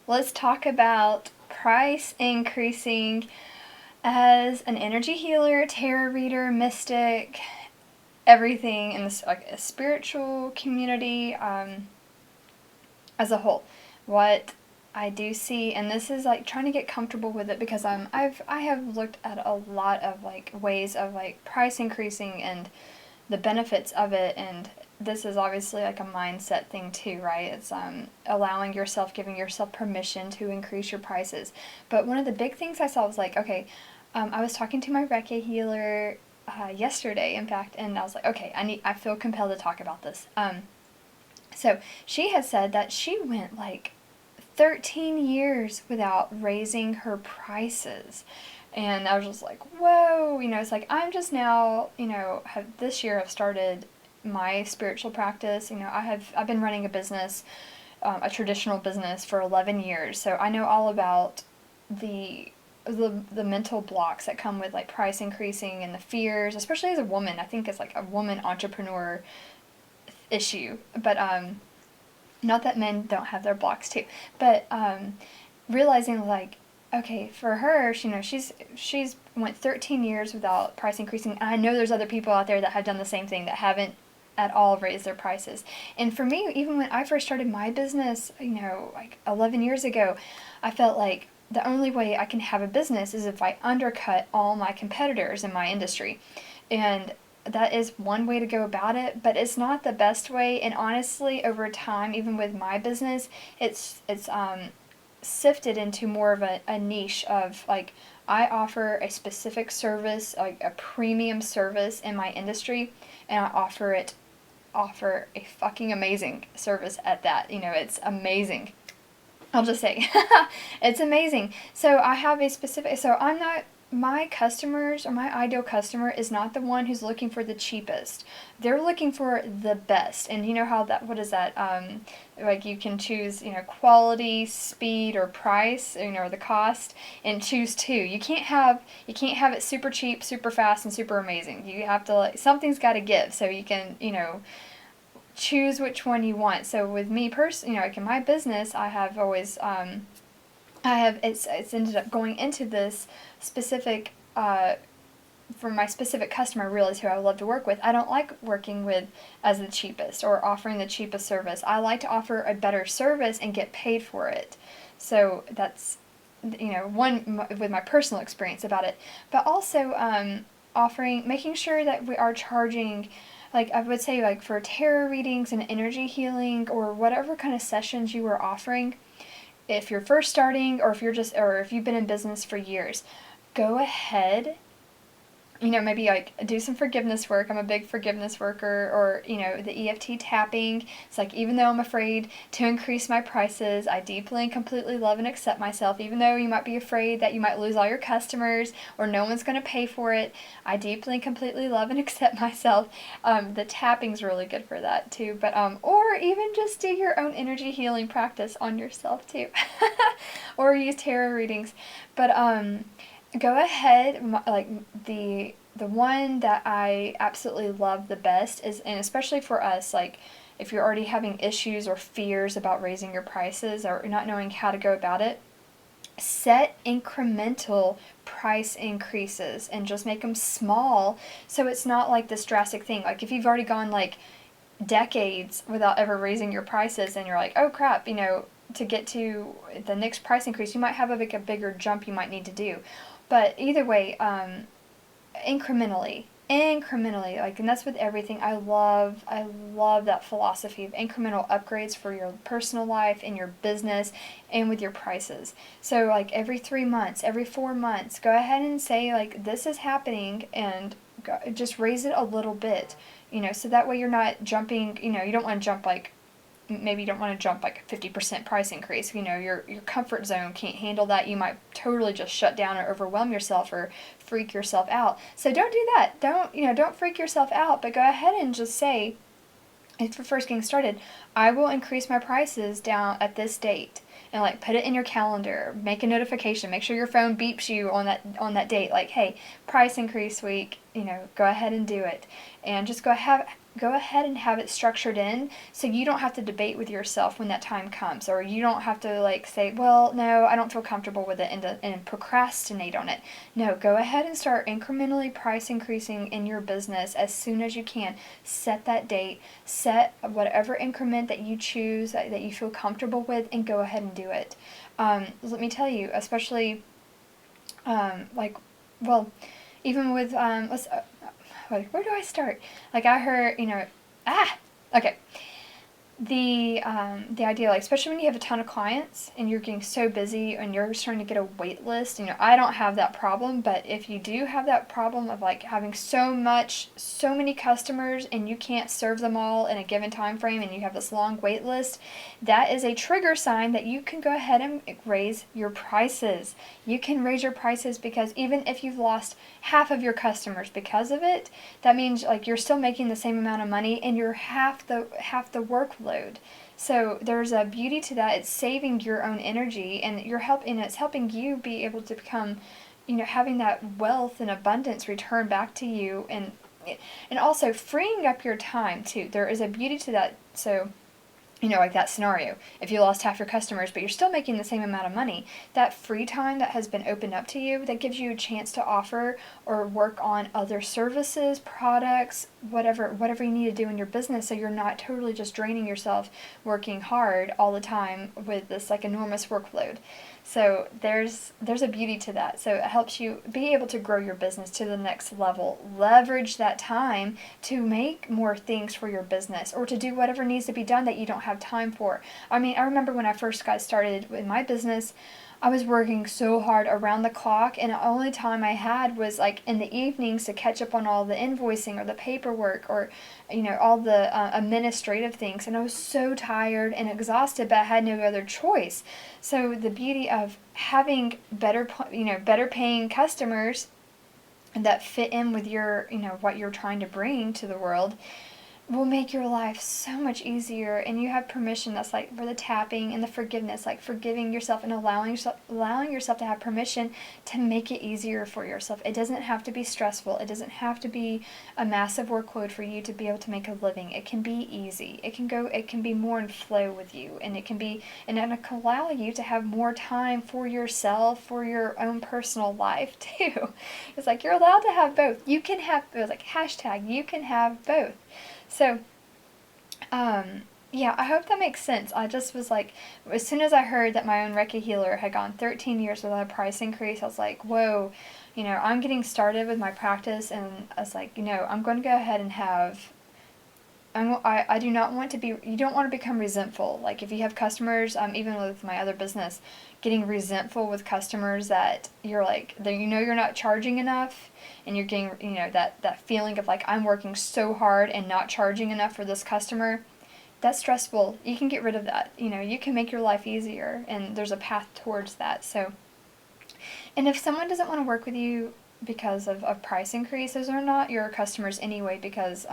let's talk about price increasing as an energy healer, tarot reader, mystic, everything in this like a spiritual community as a whole. What I do see, and this is like trying to get comfortable with it because I have looked at a lot of like ways of like price increasing and the benefits of it, and this is obviously like a mindset thing too, right? It's allowing yourself, giving yourself permission to increase your prices. But one of the big things I saw was like, okay, I was talking to my Reiki healer yesterday, in fact, and I was like, okay, I feel compelled to talk about this. So she has said that she went like 13 years without raising her prices. And I was just like, whoa, it's like I'm just now, this year I've started my spiritual practice. I've been running a business, a traditional business for 11 years. So I know all about the mental blocks that come with like price increasing and the fears, especially as a woman. I think it's like a woman entrepreneur issue. But not that men don't have their blocks too, but realizing like, okay, for her, she's went 13 years without price increasing, and I know there's other people out there that have done the same thing that haven't at all raised their prices. And for me, even when I first started my business, like 11 years ago, I felt like the only way I can have a business is if I undercut all my competitors in my industry. And that is one way to go about it, but it's not the best way. And honestly, over time, even with my business, it's sifted into more of a niche of like, I offer a specific service, like a premium service in my industry, and I offer a fucking amazing service at that. It's amazing. I'll just say it's amazing. So I have a specific, so I'm not, my customers or my ideal customer is not the one who's looking for the cheapest. They're looking for the best. And you know how that, what is that? Like you can choose, quality, speed, or price, or the cost, and choose two. You can't have it super cheap, super fast, and super amazing. You have to, like, something's got to give so you can, choose which one you want. So with me personally, like in my business, I have always it's ended up going into this specific for my specific customer, really, who I love to work with. I don't like working with as the cheapest or offering the cheapest service. I like to offer a better service and get paid for it. So that's one with my personal experience about it, but also making sure that we are charging. Like I would say, like for tarot readings and energy healing or whatever kind of sessions you are offering, if you're first starting or if you've been in business for years, go ahead, maybe like do some forgiveness work. I'm a big forgiveness worker, or, the EFT tapping. It's like, even though I'm afraid to increase my prices, I deeply and completely love and accept myself. Even though you might be afraid that you might lose all your customers or no one's going to pay for it, I deeply and completely love and accept myself. The tapping's really good for that too. But, or even just do your own energy healing practice on yourself too. Or use tarot readings. But, go ahead, like the one that I absolutely love the best is, and especially for us, like if you're already having issues or fears about raising your prices or not knowing how to go about it, set incremental price increases and just make them small, so it's not like this drastic thing. Like if you've already gone like decades without ever raising your prices and you're like, oh crap, to get to the next price increase, you might have a bigger jump you might need to do. But either way, incrementally, like, and that's with everything. I love that philosophy of incremental upgrades for your personal life and your business and with your prices. So like every 3 months, every 4 months, go ahead and say like, this is happening, and just raise it a little bit, so that way you're not jumping, you don't want to jump like, maybe you don't want to jump like a 50% price increase. Your comfort zone can't handle that. You might totally just shut down or overwhelm yourself or freak yourself out. So don't do that. Don't freak yourself out, but go ahead and just say, if you're first getting started, I will increase my prices down at this date. And like put it in your calendar, make a notification, make sure your phone beeps you on that date, like, hey, price increase week, go ahead and do it. And just go go ahead and have it structured in so you don't have to debate with yourself when that time comes, or you don't have to like say, well, no, I don't feel comfortable with it, and procrastinate on it. No, go ahead and start incrementally price increasing in your business as soon as you can. Set that date, set whatever increment that you choose that you feel comfortable with, and go ahead and do it. Let me tell you, especially like, well, even with where do I start? Like I heard, okay. The idea, like especially when you have a ton of clients and you're getting so busy and you're starting to get a wait list. I don't have that problem, but if you do have that problem of like having so many customers and you can't serve them all in a given time frame and you have this long wait list, that is a trigger sign that you can go ahead and raise your prices. You can raise your prices because even if you've lost half of your customers because of it, that means like you're still making the same amount of money and you're half the workload. So there's a beauty to that. It's saving your own energy, and it's helping you be able to become, having that wealth and abundance return back to you, and also freeing up your time too. There is a beauty to that. So like that scenario, if you lost half your customers, but you're still making the same amount of money, that free time that has been opened up to you, that gives you a chance to offer or work on other services, products, whatever you need to do in your business, so you're not totally just draining yourself working hard all the time with this like enormous workload. So there's a beauty to that. So it helps you be able to grow your business to the next level. Leverage that time to make more things for your business or to do whatever needs to be done that you don't have time for. I mean, I remember when I first got started with my business, I was working so hard around the clock, and the only time I had was like in the evenings to catch up on all the invoicing or the paperwork or all the administrative things, and I was so tired and exhausted, but I had no other choice. So the beauty of having better paying customers that fit in with your what you're trying to bring to the world will make your life so much easier, and you have permission. That's like for the tapping and the forgiveness, like forgiving yourself and allowing yourself to have permission to make it easier for yourself. It doesn't have to be stressful. It doesn't have to be a massive workload for you to be able to make a living. It can be easy. It can be more in flow with you, and it can allow you to have more time for yourself, for your own personal life too. It's like you're allowed to have both. You can have, it was like hashtag, you can have both. So, yeah, I hope that makes sense. I just was like, as soon as I heard that my own Reiki healer had gone 13 years without a price increase, I was like, whoa, I'm getting started with my practice, and I was like, I'm going to go ahead and have, I do not want to be, you don't want to become resentful. Like if you have customers, even with my other business, getting resentful with customers that you're like, you're not charging enough, and you're getting, that feeling of like, I'm working so hard and not charging enough for this customer. That's stressful. You can get rid of that. You can make your life easier, and there's a path towards that. So, and if someone doesn't want to work with you because of a price increase, those are not your customers anyway, because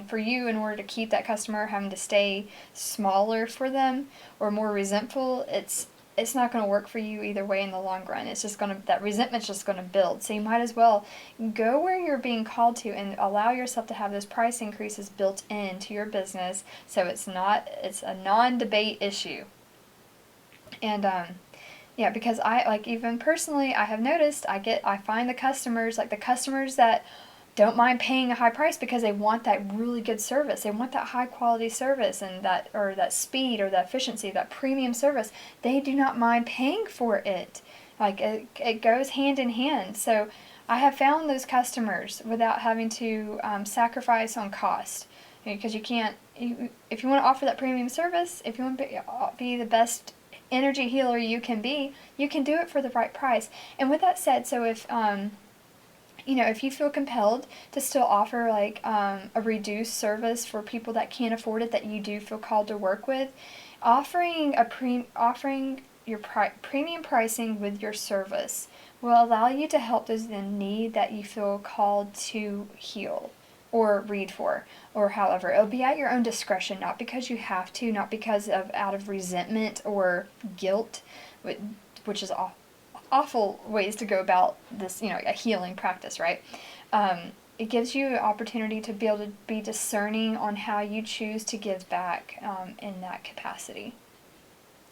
for you, in order to keep that customer, having to stay smaller for them or more resentful, it's not going to work for you either way in the long run. It's just that resentment's just going to build. So you might as well go where you're being called to and allow yourself to have those price increases built into your business, so it's a non-debate issue. And yeah, because even personally, I have noticed I find the customers that don't mind paying a high price because they want that really good service. They want that high quality service, and that speed or that efficiency, that premium service. They do not mind paying for it. Like it goes hand in hand. So I have found those customers without having to sacrifice on cost, because you can't. If you want to offer that premium service, if you want to be the best energy healer you can be, you can do it for the right price. And with that said, so if you feel compelled to still offer like a reduced service for people that can't afford it, that you do feel called to work with, offering your premium pricing with your service will allow you to help those in need that you feel called to heal or read for, or however. It'll be at your own discretion, not because you have to, not because of out of resentment or guilt, which is awful ways to go about this, a healing practice, right? it gives you an opportunity to be able to be discerning on how you choose to give back in that capacity.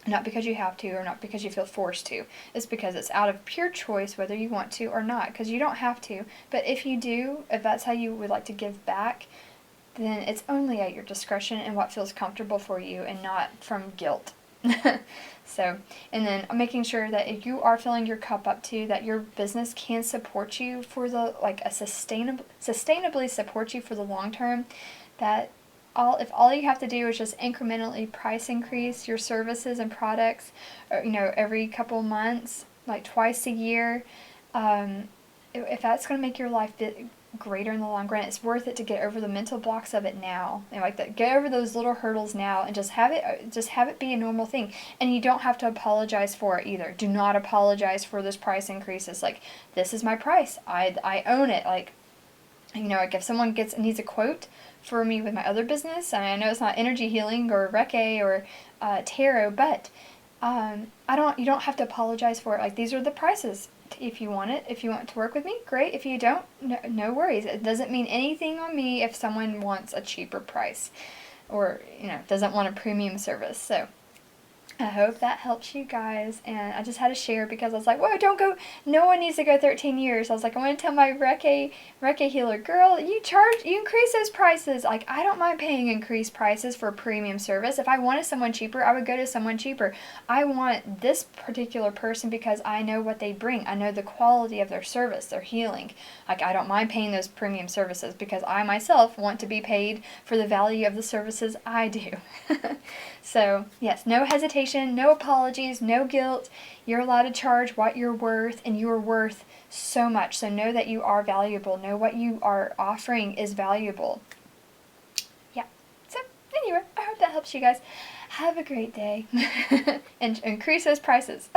Not because you have to or not because you feel forced to. It's because it's out of pure choice whether you want to or not, because you don't have to. But if you do, if that's how you would like to give back, then it's only at your discretion and what feels comfortable for you and not from guilt. So, and then making sure that if you are filling your cup up to, that your business can support you for the, like a sustainably support you for the long term, that if all you have to do is just incrementally price increase your services and products, or, every couple months, like twice a year, if that's going to make your life greater in the long run, it's worth it to get over the mental blocks of it now, and like that, get over those little hurdles now, and just have it be a normal thing. And you don't have to apologize for it either. Do not apologize for those price increases. Like, this is my price. I own it. Like if someone needs a quote for me with my other business, and I know it's not energy healing or Reiki or tarot, but you don't have to apologize for it. Like, these are the prices. If you want it, if you want to work with me, great. If you don't, no worries. It doesn't mean anything on me if someone wants a cheaper price or, doesn't want a premium service. So I hope that helps you guys, and I just had to share because I was like, whoa, don't go, no one needs to go 13 years. I was like, I want to tell my Reiki healer, girl, you increase those prices. Like, I don't mind paying increased prices for a premium service. If I wanted someone cheaper, I would go to someone cheaper. I want this particular person because I know what they bring. I know the quality of their service, their healing. Like, I don't mind paying those premium services because I myself want to be paid for the value of the services I do. So, yes, no hesitation, no apologies, no guilt. You're allowed to charge what you're worth, and you are worth so much. So know that you are valuable. Know what you are offering is valuable. Yeah. So, anyway, I hope that helps you guys. Have a great day. And increase those prices.